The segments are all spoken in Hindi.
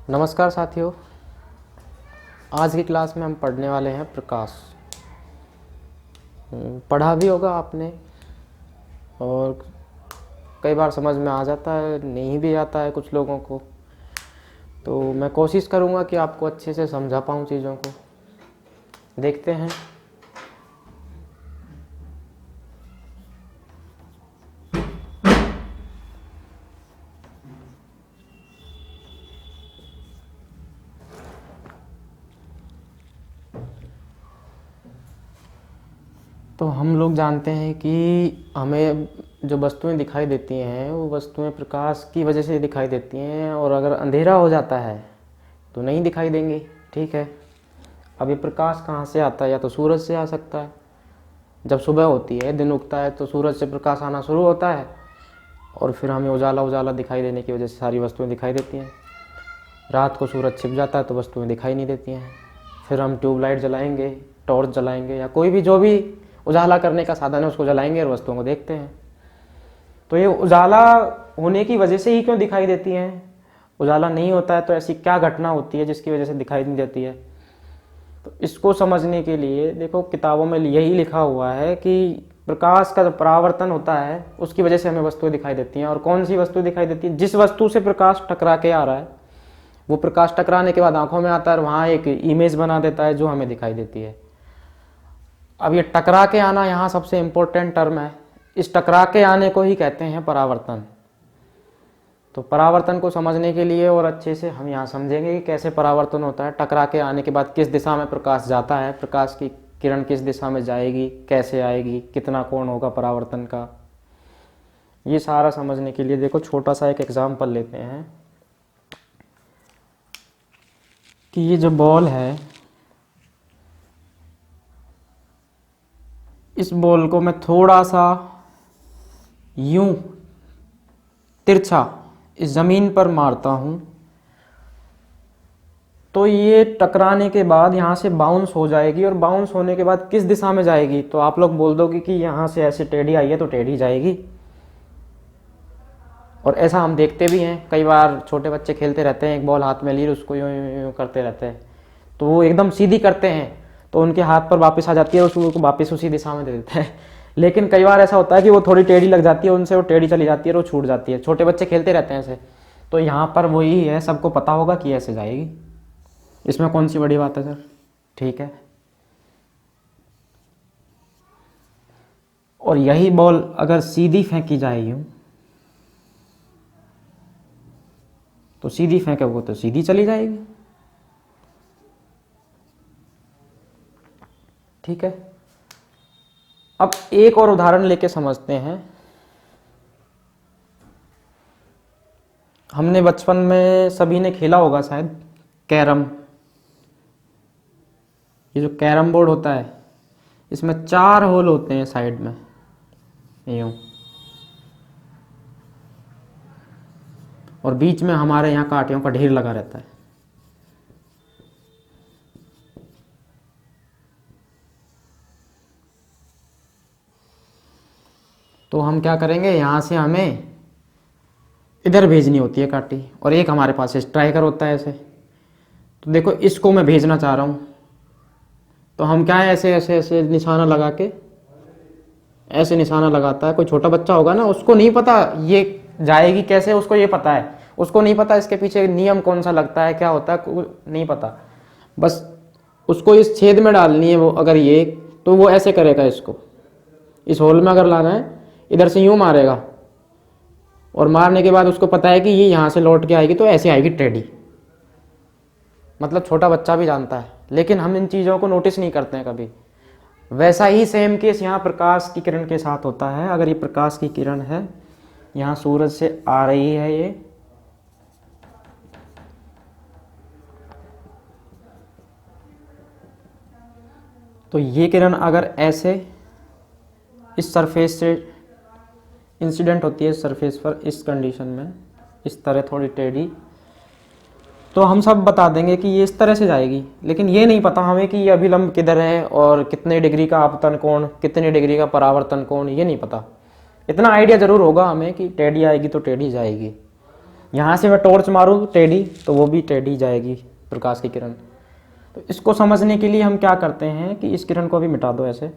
नमस्कार साथियों। आज की क्लास में हम पढ़ने वाले हैं प्रकाश। पढ़ा भी होगा आपने और कई बार समझ में आ जाता है, नहीं भी आता है कुछ लोगों को। तो मैं कोशिश करूँगा कि आपको अच्छे से समझा पाऊँ चीज़ों को। देखते हैं। तो हम लोग जानते हैं कि हमें जो वस्तुएं दिखाई देती हैं वो वस्तुएं प्रकाश की वजह से दिखाई देती हैं, और अगर अंधेरा हो जाता है तो नहीं दिखाई देंगी। ठीक है। अब ये प्रकाश कहाँ से आता है? या तो सूरज से आ सकता है। जब सुबह होती है, दिन उगता है, तो सूरज से प्रकाश आना शुरू होता है और फिर हमें उजाला उजाला दिखाई देने की वजह से सारी वस्तुएं दिखाई देती हैं। रात को सूरज छिप जाता है तो वस्तुएं दिखाई नहीं देती हैं। फिर हम ट्यूबलाइट जलाएंगे, टॉर्च जलाएंगे, या कोई भी जो भी उजाला करने का साधन है उसको जलाएंगे और वस्तुओं को देखते हैं। तो ये उजाला होने की वजह से ही क्यों दिखाई देती हैं? उजाला नहीं होता है तो ऐसी क्या घटना होती है जिसकी वजह से दिखाई नहीं देती है? तो इसको समझने के लिए देखो, किताबों में यही लिखा हुआ है कि प्रकाश का जो परावर्तन होता है उसकी वजह से हमें वस्तुएं दिखाई देती हैं। और कौन सी वस्तु दिखाई देती है? जिस वस्तु से प्रकाश टकरा के आ रहा है वो प्रकाश टकराने के बाद आंखों में आता है और वहाँ एक इमेज बना देता है जो हमें दिखाई देती है। अब ये टकरा के आना यहाँ सबसे इम्पोर्टेंट टर्म है। इस टकरा के आने को ही कहते हैं परावर्तन। तो परावर्तन को समझने के लिए और अच्छे से हम यहाँ समझेंगे कि कैसे परावर्तन होता है। टकरा के आने के बाद किस दिशा में प्रकाश जाता है, प्रकाश की किरण किस दिशा में जाएगी, कैसे आएगी, कितना कोण होगा परावर्तन का, ये सारा समझने के लिए देखो छोटा सा एक एग्जाम्पल लेते हैं कि ये जो बॉल है, इस बॉल को मैं थोड़ा सा यूं तिरछा इस ज़मीन पर मारता हूं तो ये टकराने के बाद यहाँ से बाउंस हो जाएगी, और बाउंस होने के बाद किस दिशा में जाएगी? तो आप लोग बोल दोगे कि यहाँ से ऐसे टेढ़ी आई है तो टेढ़ी जाएगी। और ऐसा हम देखते भी हैं, कई बार छोटे बच्चे खेलते रहते हैं, एक बॉल हाथ में लिए उसको यूँ यूँ यूँ करते रहते हैं, तो वो एकदम सीधी करते हैं तो उनके हाथ पर वापस आ जाती है और उसको वापस उसी दिशा में दे देते हैं। लेकिन कई बार ऐसा होता है कि वो थोड़ी टेढ़ी लग जाती है, उनसे वो टेढ़ी चली जाती है और वो छूट जाती है। छोटे बच्चे खेलते रहते हैं ऐसे। तो यहाँ पर वही है, सबको पता होगा कि ऐसे जाएगी। इसमें कौन सी बड़ी बात है सर? ठीक है। और यही बॉल अगर सीधी फेंकी जाए यूं, तो सीधी फेंकोगे तो सीधी चली जाएगी। ठीक है। अब एक और उदाहरण लेके समझते हैं। हमने बचपन में सभी ने खेला होगा शायद कैरम। ये जो कैरम बोर्ड होता है इसमें 4 होल होते हैं साइड में, यूं, और बीच में हमारे यहाँ कांटियों का ढेर लगा रहता है। तो हम क्या करेंगे, यहाँ से हमें इधर भेजनी होती है कांटी, और एक हमारे पास स्ट्राइकर होता है ऐसे। तो देखो, इसको मैं भेजना चाह रहा हूँ तो हम क्या है, ऐसे ऐसे ऐसे निशाना लगा के, ऐसे निशाना लगाता है। कोई छोटा बच्चा होगा ना, उसको नहीं पता ये जाएगी कैसे, उसको ये पता है, उसको नहीं पता इसके पीछे नियम कौन सा लगता है, क्या होता है, नहीं पता। बस उसको इस छेद में डालनी है वो, अगर ये, तो वो ऐसे करेगा, इसको इस होल में अगर लाना है, इधर से यूं मारेगा, और मारने के बाद उसको पता है कि ये यहाँ से लौट के आएगी तो ऐसे आएगी टेढ़ी। मतलब छोटा बच्चा भी जानता है, लेकिन हम इन चीज़ों को नोटिस नहीं करते हैं कभी। वैसा ही सेम केस यहाँ प्रकाश की किरण के साथ होता है। अगर ये प्रकाश की किरण है, यहाँ सूरज से आ रही है ये, तो ये किरण अगर ऐसे इस सरफेस से इंसिडेंट होती है, सरफेस पर, इस कंडीशन में इस तरह थोड़ी टेढ़ी, तो हम सब बता देंगे कि ये इस तरह से जाएगी। लेकिन ये नहीं पता हमें कि ये अभिलंब किधर है और कितने डिग्री का आपतन कोण, कितने डिग्री का परावर्तन कोण, ये नहीं पता। इतना आइडिया जरूर होगा हमें कि टेढ़ी आएगी तो टेढ़ी जाएगी। यहाँ से मैं टॉर्च मारूँ टेढ़ी तो वो भी टेढ़ी जाएगी प्रकाश की किरण। तो इसको समझने के लिए हम क्या करते हैं कि इस किरण को भी मिटा दो ऐसे।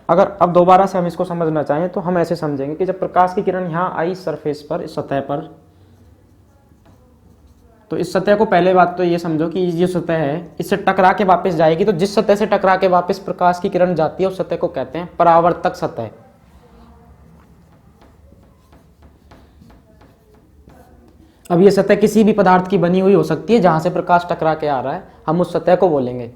अगर अब दोबारा से हम इसको समझना चाहें तो हम ऐसे समझेंगे कि जब प्रकाश की किरण यहाँ आई सरफेस पर, इस सतह पर, तो इस सतह को पहले बात तो ये समझो कि ये सतह है, इससे टकरा के वापस जाएगी। तो जिस सतह से टकरा के वापस प्रकाश की किरण जाती है उस सतह को कहते हैं परावर्तक सतह। अब ये सतह किसी भी पदार्थ की बनी हुई हो सकती है जहां से प्रकाश टकरा के आ रहा है, हम उस सतह को बोलेंगे।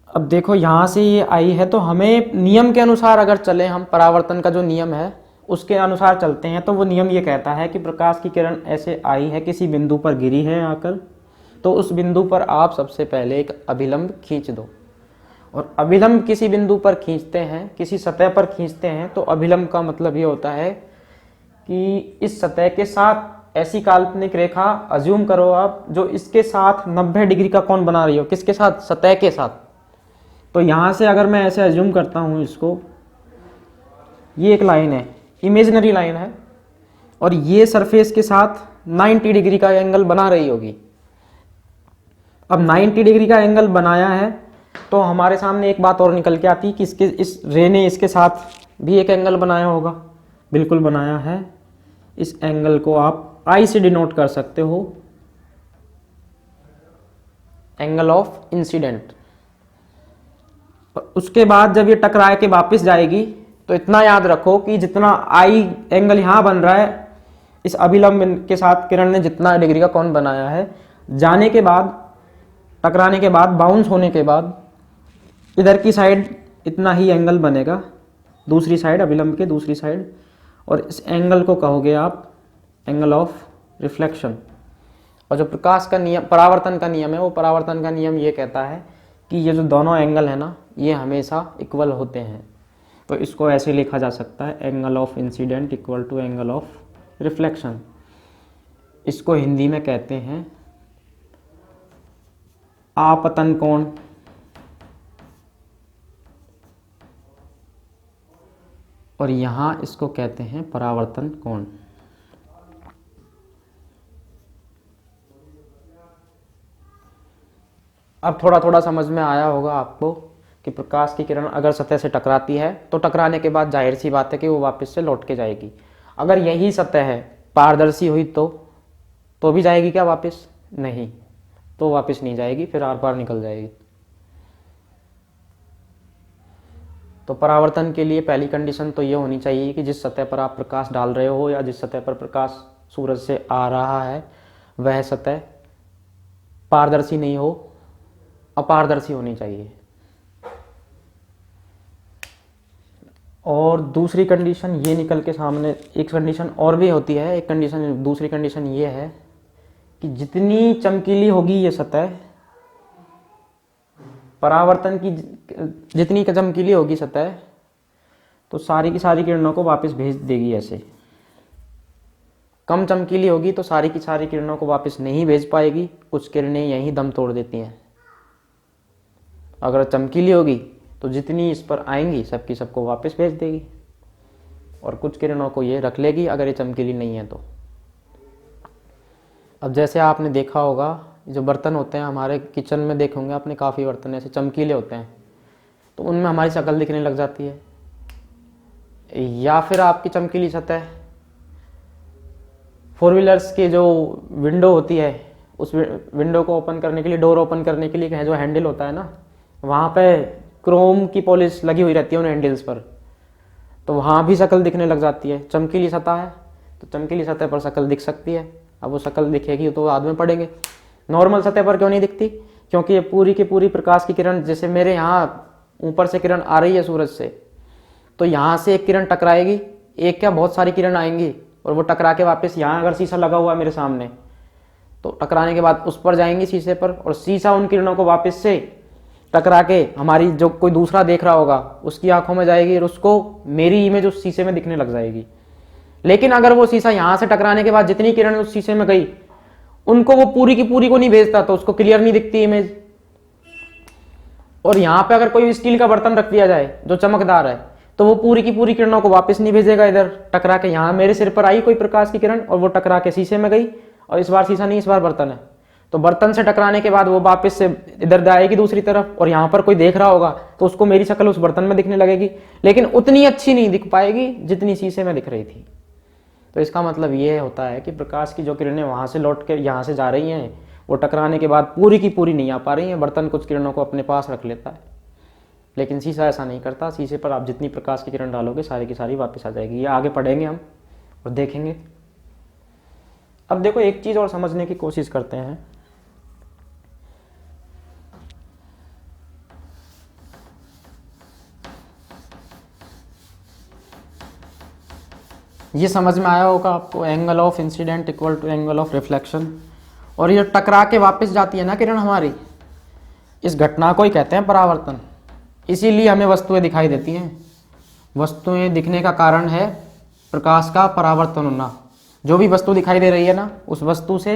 अब देखो यहां से ये आई है तो हमें नियम के अनुसार अगर चले, हम परावर्तन का जो नियम है उसके अनुसार चलते हैं, तो वो नियम ये कहता है कि प्रकाश की किरण ऐसे आई है, किसी बिंदु पर गिरी है आकर, तो उस बिंदु पर आप सबसे पहले एक अभिलंब खींच दो। और अभिलंब किसी बिंदु पर खींचते हैं, किसी सतह पर खींचते हैं, तो अभिलंब का मतलब ये होता है कि इस सतह के साथ ऐसी काल्पनिक रेखा अज्यूम करो आप जो इसके साथ 90 डिग्री का कोण बना रही हो। किसके साथ? सतह के साथ। तो यहाँ से अगर मैं ऐसे अज्यूम करता हूँ इसको, ये एक लाइन है, इमेजिनरी लाइन है, और ये सरफेस के साथ 90 डिग्री का एंगल बना रही होगी। अब 90 डिग्री का एंगल बनाया है तो हमारे सामने एक बात और निकल के आती कि इसके इस रे ने इसके साथ भी एक एंगल बनाया होगा। बिल्कुल बनाया है। इस एंगल को आप आई से डिनोट कर सकते हो, एंगल ऑफ इंसिडेंट। उसके बाद जब ये टकरा के वापस जाएगी तो इतना याद रखो कि जितना आई एंगल यहां बन रहा है, इस अभिलंब के साथ किरण ने जितना डिग्री का कोण बनाया है, जाने के बाद, टकराने के बाद, बाउंस होने के बाद इधर की साइड इतना ही एंगल बनेगा, दूसरी साइड, अभिलंब के दूसरी साइड, और इस एंगल को कहोगे आप एंगल ऑफ रिफ्लेक्शन। और जो प्रकाश का नियम, परावर्तन का नियम है, वो परावर्तन का नियम ये कहता है कि ये जो दोनों एंगल है ना, ये हमेशा इक्वल होते हैं। तो इसको ऐसे लिखा जा सकता है, angle of incidence equal to angle of reflection. इसको हिंदी में कहते हैं आपतन कोण, और यहां इसको कहते हैं परावर्तन कोण। अब थोड़ा थोड़ा समझ में आया होगा आपको कि प्रकाश की किरण अगर सतह से टकराती है तो टकराने के बाद जाहिर सी बात है कि वो वापस से लौट के जाएगी। अगर यही सतह है पारदर्शी हुई तो भी जाएगी क्या वापस? नहीं, तो वापस नहीं जाएगी, फिर आर पार निकल जाएगी। तो परावर्तन के लिए पहली कंडीशन तो ये होनी चाहिए कि जिस सतह पर आप प्रकाश डाल रहे हो या जिस सतह पर प्रकाश सूरज से आ रहा है वह सतह पारदर्शी नहीं हो, अपारदर्शी होनी चाहिए। और दूसरी कंडीशन ये निकल के सामने, एक कंडीशन और भी होती है, एक कंडीशन, दूसरी कंडीशन ये है कि जितनी चमकीली होगी ये सतह, परावर्तन की जितनी चमकीली होगी सतह, तो सारी की सारी किरणों को वापस भेज देगी। ऐसे कम चमकीली होगी तो सारी की सारी किरणों को वापस नहीं भेज पाएगी, कुछ किरणें यहीं दम तोड़ देती हैं। अगर चमकीली होगी तो जितनी इस पर आएंगी सबकी सबको वापस भेज देगी, और कुछ किरणों को ये रख लेगी अगर ये चमकीली नहीं है तो। अब जैसे आपने देखा होगा जो बर्तन होते हैं हमारे किचन में, देखे होंगे आपने, काफ़ी बर्तन ऐसे चमकीले होते हैं तो उनमें हमारी शक्ल दिखने लग जाती है। या फिर आपकी चमकीली सतह, फोर व्हीलर्स की जो विंडो होती है, उस विंडो को ओपन करने के लिए, डोर ओपन करने के लिए जो हैंडल होता है ना, वहाँ पे क्रोम की पॉलिश लगी हुई रहती है उन हैंडल्स पर, तो वहाँ भी शक्ल दिखने लग जाती है। चमकीली सतह है तो चमकीली सतह पर शक्ल दिख सकती है। अब वो शक्ल दिखेगी तो बाद में पढ़ेंगे। नॉर्मल सतह पर क्यों नहीं दिखती? क्योंकि ये पूरी की पूरी प्रकाश की किरण, जैसे मेरे यहाँ ऊपर से किरण आ रही है सूरज से, तो यहाँ से एक किरण टकराएगी, एक क्या बहुत सारी किरण आएंगी, और वो टकरा के वापस यहाँ, अगर शीशा लगा हुआ है मेरे सामने, तो टकराने के बाद उस पर जाएंगी शीशे पर, और शीशा उन किरणों को वापस से टकरा के हमारी जो कोई दूसरा देख रहा होगा उसकी आंखों में जाएगी, और उसको मेरी इमेज उस शीशे में दिखने लग जाएगी। लेकिन अगर वो शीशा यहाँ से टकराने के बाद जितनी किरण उस शीशे में गई उनको वो पूरी की पूरी को नहीं भेजता, तो उसको क्लियर नहीं दिखती इमेज। और यहाँ पे अगर कोई स्टील का बर्तन रख दिया जाए जो चमकदार है, तो वो पूरी की पूरी किरणों को वापस नहीं भेजेगा इधर टकरा के। यहाँ मेरे सिर पर आई कोई प्रकाश की किरण और वो टकरा के शीशे में गई, और इस बार शीशा नहीं, इस बार बर्तन है, तो बर्तन से टकराने के बाद वो वापस से इधर जाएगी दूसरी तरफ, और यहाँ पर कोई देख रहा होगा तो उसको मेरी शक्ल उस बर्तन में दिखने लगेगी, लेकिन उतनी अच्छी नहीं दिख पाएगी जितनी शीशे में दिख रही थी। तो इसका मतलब ये होता है कि प्रकाश की जो किरणें वहाँ से लौट के यहाँ से जा रही हैं, वो टकराने के बाद पूरी की पूरी नहीं आ पा रही हैं। बर्तन कुछ किरणों को अपने पास रख लेता है, लेकिन शीशा ऐसा नहीं करता। शीशे पर आप जितनी प्रकाश की किरण डालोगे सारी की सारी वापस आ जाएगी। ये आगे पढ़ेंगे हम और देखेंगे। अब देखो एक चीज़ और समझने की कोशिश करते हैं। ये समझ में आया होगा आपको, angle of incidence equal to angle of reflection. और ये टकरा के वापस जाती है ना किरण हमारी, इस घटना को ही कहते हैं परावर्तन। इसीलिए हमें वस्तुएं दिखाई देती हैं। वस्तुएं दिखने का कारण है प्रकाश का परावर्तन होना। जो भी वस्तु दिखाई दे रही है ना, उस वस्तु से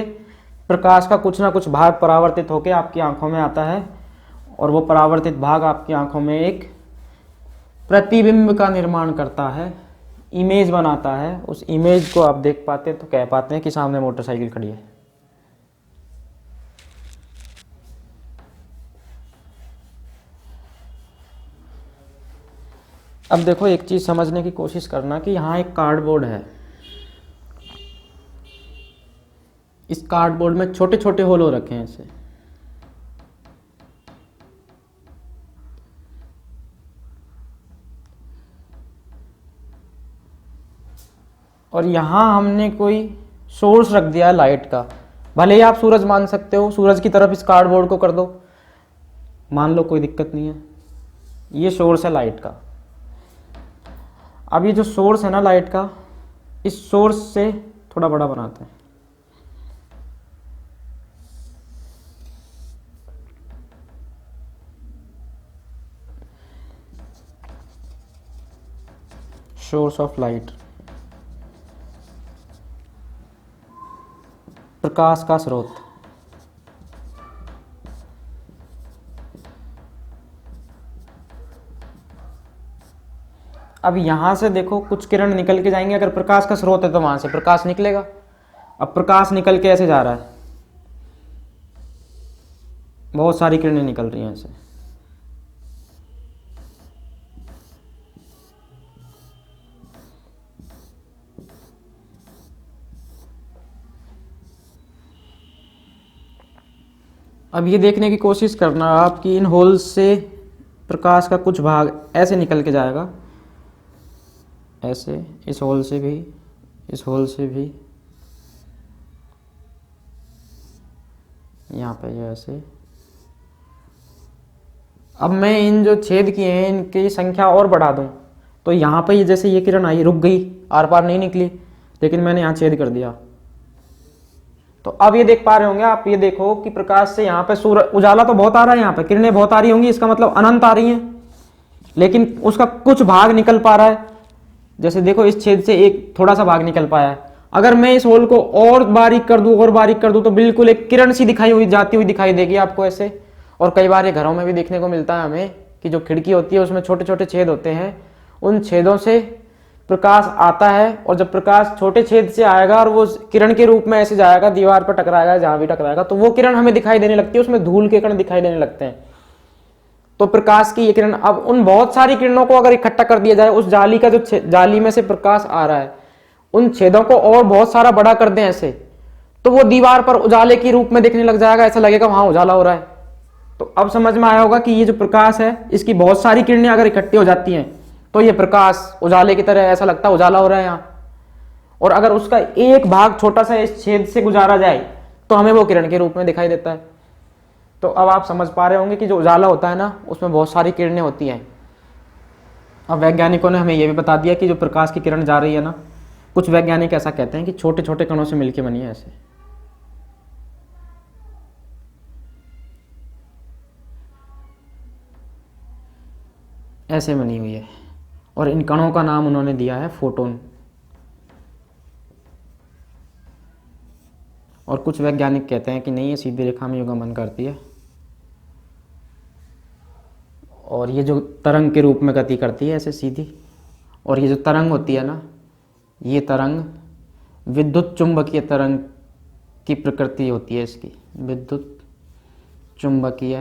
प्रकाश का कुछ ना कुछ भाग परावर्तित होकर आपकी आंखों में आता है, और वो परावर्तित भाग आपकी आंखों में एक प्रतिबिंब का निर्माण करता है, इमेज बनाता है। उस इमेज को आप देख पाते हैं तो कह पाते हैं कि सामने मोटरसाइकिल खड़ी है। अब देखो एक चीज समझने की कोशिश करना कि यहाँ एक कार्डबोर्ड है। इस कार्डबोर्ड में छोटे छोटे होल हो रखे हैं ऐसे। और यहाँ हमने कोई सोर्स रख दिया है लाइट का। भले ही आप सूरज मान सकते हो, सूरज की तरफ इस कार्डबोर्ड को कर दो, मान लो, कोई दिक्कत नहीं है। ये सोर्स है लाइट का। अब ये जो सोर्स है ना लाइट का, इस सोर्स से थोड़ा बड़ा बनाते हैं। सोर्स ऑफ लाइट, प्रकाश का स्रोत। अब यहां से देखो कुछ किरण निकल के जाएंगे। अगर प्रकाश का स्रोत है तो वहां से प्रकाश निकलेगा। अब प्रकाश निकल के ऐसे जा रहा है, बहुत सारी किरणें निकल रही हैं ऐसे। अब ये देखने की कोशिश करना आप कि इन होल्स से प्रकाश का कुछ भाग ऐसे निकल के जाएगा, ऐसे, इस होल से भी, इस होल से भी, यहाँ पे जो ऐसे। अब मैं इन जो छेद किए हैं इनकी संख्या और बढ़ा दूं तो यहाँ पे जैसे ये किरण आई, रुक गई, आर पार नहीं निकली, लेकिन मैंने यहाँ छेद कर दिया। तो अब ये देख पा रहे होंगे आप, ये देखो कि प्रकाश से यहाँ पे सूरज, उजाला तो बहुत आ रहा है, यहाँ पे किरणें बहुत आ रही होंगी, इसका मतलब अनंत आ रही हैं, लेकिन उसका कुछ भाग निकल पा रहा है। जैसे देखो इस छेद से एक थोड़ा सा भाग निकल पाया है। अगर मैं इस होल को और बारीक कर दूं, और बारीक कर दूं, तो बिल्कुल एक किरण सी दिखाई हुई जाती हुई दिखाई देगी आपको ऐसे। और कई बार ये घरों में भी देखने को मिलता है हमें कि जो खिड़की होती है उसमें छोटे छोटे छेद होते हैं, उन छेदों से प्रकाश आता है। और जब प्रकाश छोटे छेद से आएगा और वो किरण के रूप में ऐसे जाएगा, दीवार पर टकराएगा, जहां भी टकराएगा, तो वो किरण हमें दिखाई देने लगती है, उसमें धूल के कण दिखाई देने लगते हैं। तो प्रकाश की ये किरण, अब उन बहुत सारी किरणों को अगर इकट्ठा कर दिया जाए, उस जाली का जो जाली में से प्रकाश आ रहा है, उन छेदों को और बहुत सारा बड़ा कर दें ऐसे, तो वो दीवार पर उजाले के रूप में दिखने लग जाएगा, ऐसा लगेगा वहां उजाला हो रहा है। तो अब समझ में आया होगा कि ये जो प्रकाश है, इसकी बहुत सारी किरणें अगर इकट्ठी हो जाती हैं तो ये प्रकाश उजाले की तरह ऐसा लगता है उजाला हो रहा है यहाँ। और अगर उसका एक भाग छोटा सा इस छेद से गुजारा जाए तो हमें वो किरण के रूप में दिखाई देता है। तो अब आप समझ पा रहे होंगे कि जो उजाला होता है ना, उसमें बहुत सारी किरणें होती हैं। अब वैज्ञानिकों ने हमें यह भी बता दिया कि जो प्रकाश की किरण जा रही है ना, कुछ वैज्ञानिक ऐसा कहते हैं कि छोटे छोटे कणों से मिलकर बनी है, ऐसे बनी हुई है। और इन कणों का नाम उन्होंने दिया है फोटोन। और कुछ वैज्ञानिक कहते हैं कि नहीं, ये सीधी रेखा में युग्मन करती है और ये जो तरंग के रूप में गति करती है ऐसे सीधी, और ये जो तरंग होती है ना, ये तरंग विद्युत चुंबकीय तरंग की प्रकृति होती है इसकी, विद्युत चुंबकीय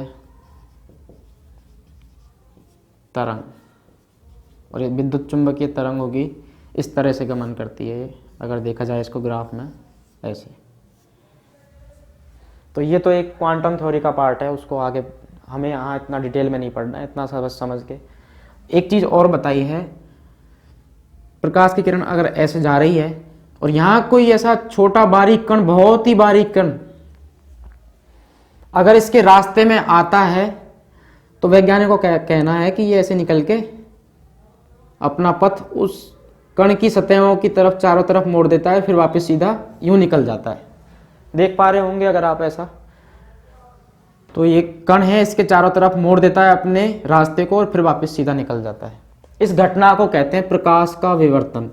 तरंग। और ये विद्युत चुंबकीय तरंग होगी, इस तरह से गमन करती है अगर देखा जाए इसको ग्राफ में ऐसे। तो ये तो एक क्वांटम थ्योरी का पार्ट है, उसको आगे हमें यहाँ इतना डिटेल में नहीं पढ़ना है, इतना सा बस समझ के। एक चीज़ और बताई है, प्रकाश की किरण अगर ऐसे जा रही है और यहाँ कोई ऐसा छोटा बारीक कण, बहुत ही बारीक कण अगर इसके रास्ते में आता है, तो वैज्ञानिकों का कहना है कि ये ऐसे निकल के अपना पथ उस कण की सतहों की तरफ चारों तरफ मोड़ देता है, फिर वापस सीधा यूं निकल जाता है। देख पा रहे होंगे अगर आप ऐसा, तो ये कण है इसके चारों तरफ मोड़ देता है अपने रास्ते को और फिर वापस सीधा निकल जाता है। इस घटना को कहते हैं प्रकाश का विवर्तन।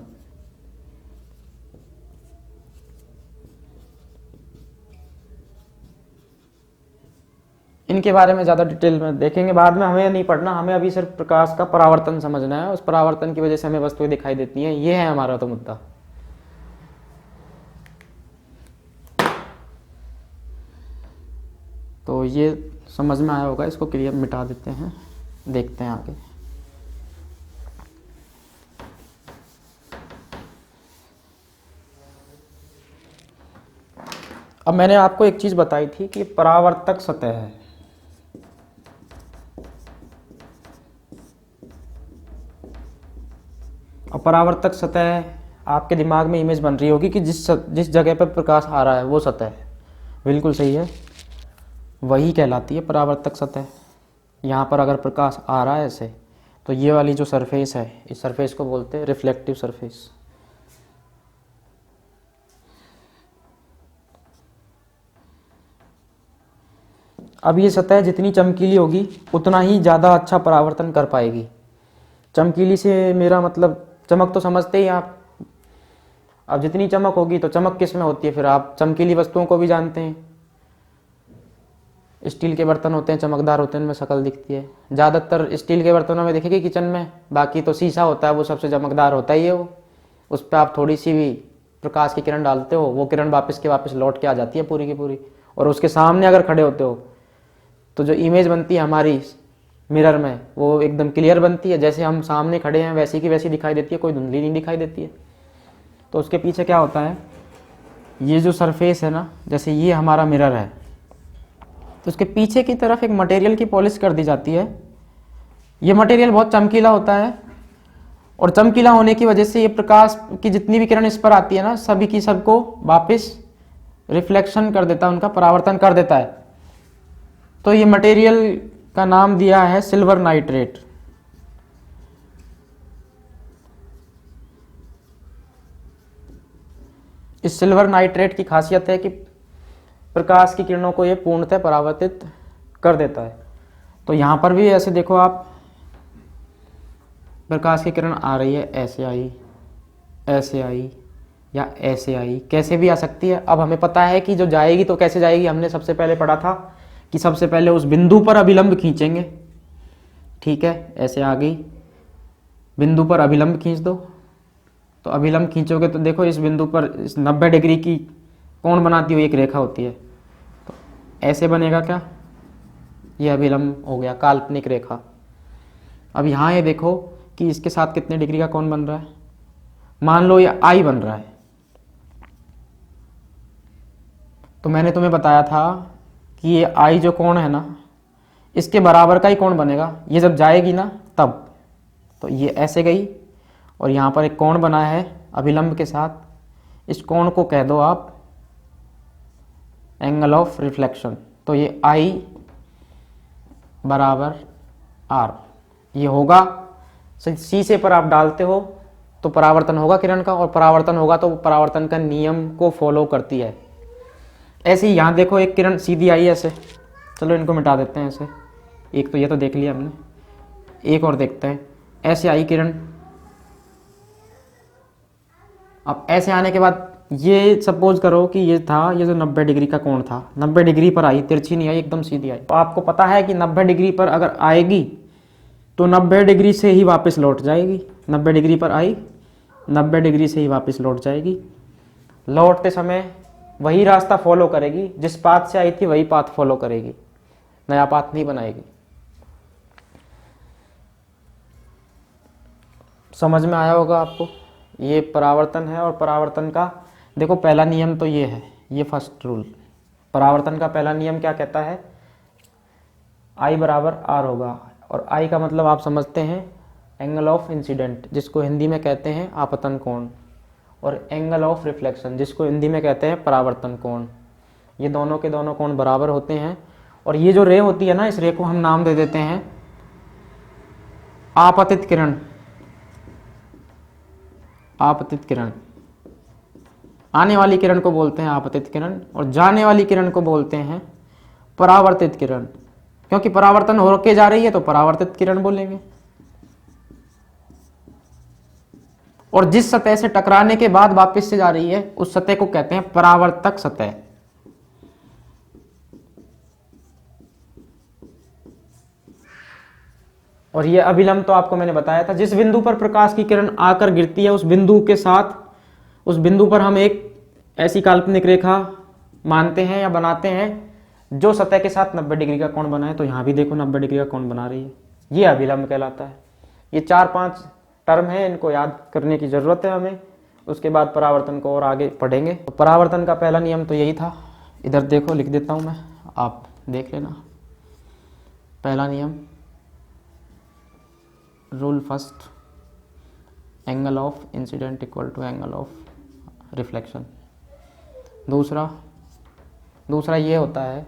इनके बारे में ज़्यादा डिटेल में देखेंगे बाद में, हमें नहीं पढ़ना, हमें अभी सिर्फ प्रकाश का परावर्तन समझना है। उस परावर्तन की वजह से हमें वस्तुएं दिखाई देती हैं, ये है हमारा तो मुद्दा। तो ये समझ में आया होगा, इसको क्लियर मिटा देते हैं, देखते हैं आगे। अब मैंने आपको एक चीज़ बताई थी कि परावर्तक सतह है, और परावर्तक सतह आपके दिमाग में इमेज बन रही होगी कि जिस जगह पर प्रकाश आ रहा है वो सतह है। बिल्कुल सही है, वही कहलाती है परावर्तक सतह। यहाँ पर अगर प्रकाश आ रहा है ऐसे, तो ये वाली जो सरफेस है, इस सरफेस को बोलते हैं रिफ्लेक्टिव सरफेस। अब ये सतह जितनी चमकीली होगी उतना ही ज़्यादा अच्छा परावर्तन कर पाएगी। चमकीली से मेरा मतलब चमक तो समझते ही आप। अब जितनी चमक होगी, तो चमक किस में होती है, फिर आप चमकीली वस्तुओं को भी जानते हैं। स्टील के बर्तन होते हैं, चमकदार होते हैं, उनमें शक्ल दिखती है। ज़्यादातर स्टील के बर्तनों में देखेंगे किचन में, बाकी तो शीशा होता है, वो सबसे चमकदार होता ही है वो। उस पर आप थोड़ी सी भी प्रकाश की किरण डालते हो, वो किरण वापस के वापस लौट के आ जाती है पूरी की पूरी। और उसके सामने अगर खड़े होते हो, तो जो इमेज बनती है हमारी मिरर में, वो एकदम क्लियर बनती है। जैसे हम सामने खड़े हैं वैसी की वैसी दिखाई देती है, कोई धुंधली नहीं दिखाई देती है। तो उसके पीछे क्या होता है, ये जो सरफेस है ना, जैसे ये हमारा मिरर है, तो उसके पीछे की तरफ एक मटेरियल की पॉलिश कर दी जाती है। ये मटेरियल बहुत चमकीला होता है, और चमकीला होने की वजह से ये प्रकाश की जितनी भी किरण इस पर आती है ना, सभी की सबको वापस रिफ्लेक्शन कर देता है, उनका परावर्तन कर देता है। तो ये मटेरियल का नाम दिया है सिल्वर नाइट्रेट। इस सिल्वर नाइट्रेट की खासियत है कि प्रकाश की किरणों को ये पूर्णतः परावर्तित कर देता है। तो यहाँ पर भी ऐसे देखो आप, प्रकाश की किरण आ रही है, ऐसे आई या ऐसे आई, कैसे भी आ सकती है। अब हमें पता है कि जो जाएगी तो कैसे जाएगी, हमने सबसे पहले पढ़ा था कि सबसे पहले उस बिंदु पर अभिलंब खींचेंगे। ठीक है, ऐसे आ गई, बिंदु पर अभिलंब खींच दो। तो अभिलंब खींचोगे तो देखो इस बिंदु पर इस 90 डिग्री की कोण बनाती हुई एक रेखा होती है, तो ऐसे बनेगा क्या, ये अभिलंब हो गया, काल्पनिक रेखा। अब यहाँ ये देखो कि इसके साथ कितने डिग्री का कोण बन रहा है, मान लो ये आई बन रहा है। तो मैंने तुम्हें बताया था कि ये आई जो कोण है ना, इसके बराबर का ही कोण बनेगा ये जब जाएगी ना तब। तो ये ऐसे गई और यहाँ पर एक कोण बना है अभिलंब के साथ, इस कोण को कह दो आप एंगल ऑफ रिफ्लेक्शन। तो ये आई बराबर आर, ये होगा शीशे पर आप डालते हो तो परावर्तन होगा किरण का, और परावर्तन होगा तो परावर्तन का नियम को फॉलो करती है। ऐसे ही यहाँ देखो एक किरण सीधी आई ऐसे, चलो इनको मिटा देते हैं ऐसे। एक तो ये तो देख लिया हमने, एक और देखते हैं। ऐसे आई किरण, अब ऐसे आने के बाद ये सपोज करो कि ये था, ये जो 90 डिग्री का कोण था, 90 डिग्री पर आई, तिरछी नहीं आई, एकदम सीधी आई। तो आपको पता है कि 90 डिग्री पर अगर आएगी तो 90 डिग्री से ही वापस लौट जाएगी। 90 डिग्री पर आई, 90 डिग्री से ही वापस लौट जाएगी। लौटते समय वही रास्ता फॉलो करेगी, जिस पाथ से आई थी वही पाथ फॉलो करेगी, नया पाथ नहीं बनाएगी। समझ में आया होगा आपको। ये परावर्तन है, और परावर्तन का देखो पहला नियम तो ये है, ये फर्स्ट रूल। परावर्तन का पहला नियम क्या कहता है, I बराबर R होगा, और I का मतलब आप समझते हैं एंगल ऑफ इंसिडेंट, जिसको हिंदी में कहते हैं आपतन कोण, और एंगल ऑफ रिफ्लेक्शन, जिसको हिंदी में कहते हैं परावर्तन कोण। ये दोनों के दोनों कोण बराबर होते हैं। और ये जो रे होती है ना, इस रे को हम नाम दे देते हैं आपतित किरण। आपतित किरण, आने वाली किरण को बोलते हैं आपतित किरण, और जाने वाली किरण को बोलते हैं परावर्तित किरण। क्योंकि परावर्तन होके जा रही है तो परावर्तित किरण बोलेंगे। और जिस सतह से टकराने के बाद वापस से जा रही है उस सतह को कहते हैं परावर्तक सतह। और ये अभिलंब तो आपको मैंने बताया था, जिस बिंदु पर प्रकाश की किरण आकर गिरती है उस बिंदु के साथ, उस बिंदु पर हम एक ऐसी काल्पनिक रेखा मानते हैं या बनाते हैं जो सतह के साथ 90 डिग्री का कोण बनाए। तो यहाँ भी देखो 90 डिग्री का कोण बना रही है, ये अभिलंब कहलाता है। ये 4-5 टर्म है, इनको याद करने की जरूरत है हमें। उसके बाद परावर्तन को और आगे पढ़ेंगे। तो परावर्तन का पहला नियम तो यही था। इधर देखो लिख देता हूँ मैं, आप देख लेना। पहला नियम, rule first, angle of incidence equal to angle of reflection. दूसरा ये होता है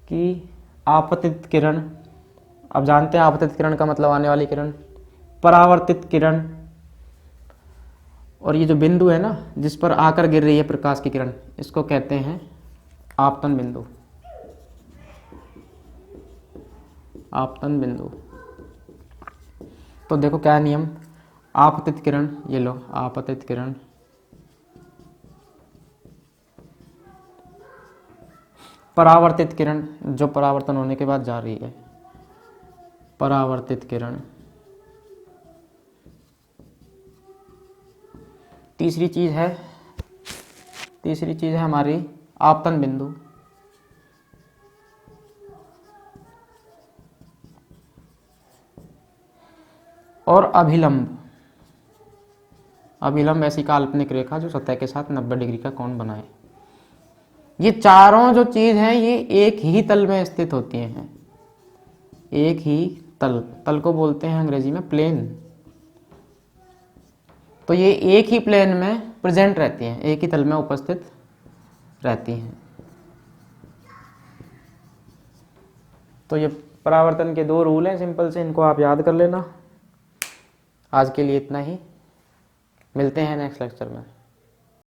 कि आपतित किरण, अब जानते हैं आपतित किरण का मतलब आने वाली किरण, परावर्तित किरण, और ये जो बिंदु है ना जिस पर आकर गिर रही है प्रकाश की किरण, इसको कहते हैं आपतन बिंदु। आपतन बिंदु। तो देखो क्या नियम, आपतित किरण, ये लो आपतित किरण परावर्तित किरण, जो परावर्तन होने के बाद जा रही है, परावर्तित किरण। तीसरी चीज है हमारी आपतन बिंदु। और अभिलंब ऐसी काल्पनिक रेखा जो सतह के साथ 90 डिग्री का कोण बनाए। ये चारों जो चीज हैं ये एक ही तल में स्थित होती हैं। एक ही तल को बोलते हैं अंग्रेजी में प्लेन। तो ये एक ही प्लेन में प्रेजेंट रहती हैं, एक ही तल में उपस्थित रहती हैं। तो ये परावर्तन के 2 रूल हैं सिंपल से, इनको आप याद कर लेना। आज के लिए इतना ही, मिलते हैं नेक्स्ट लेक्चर में।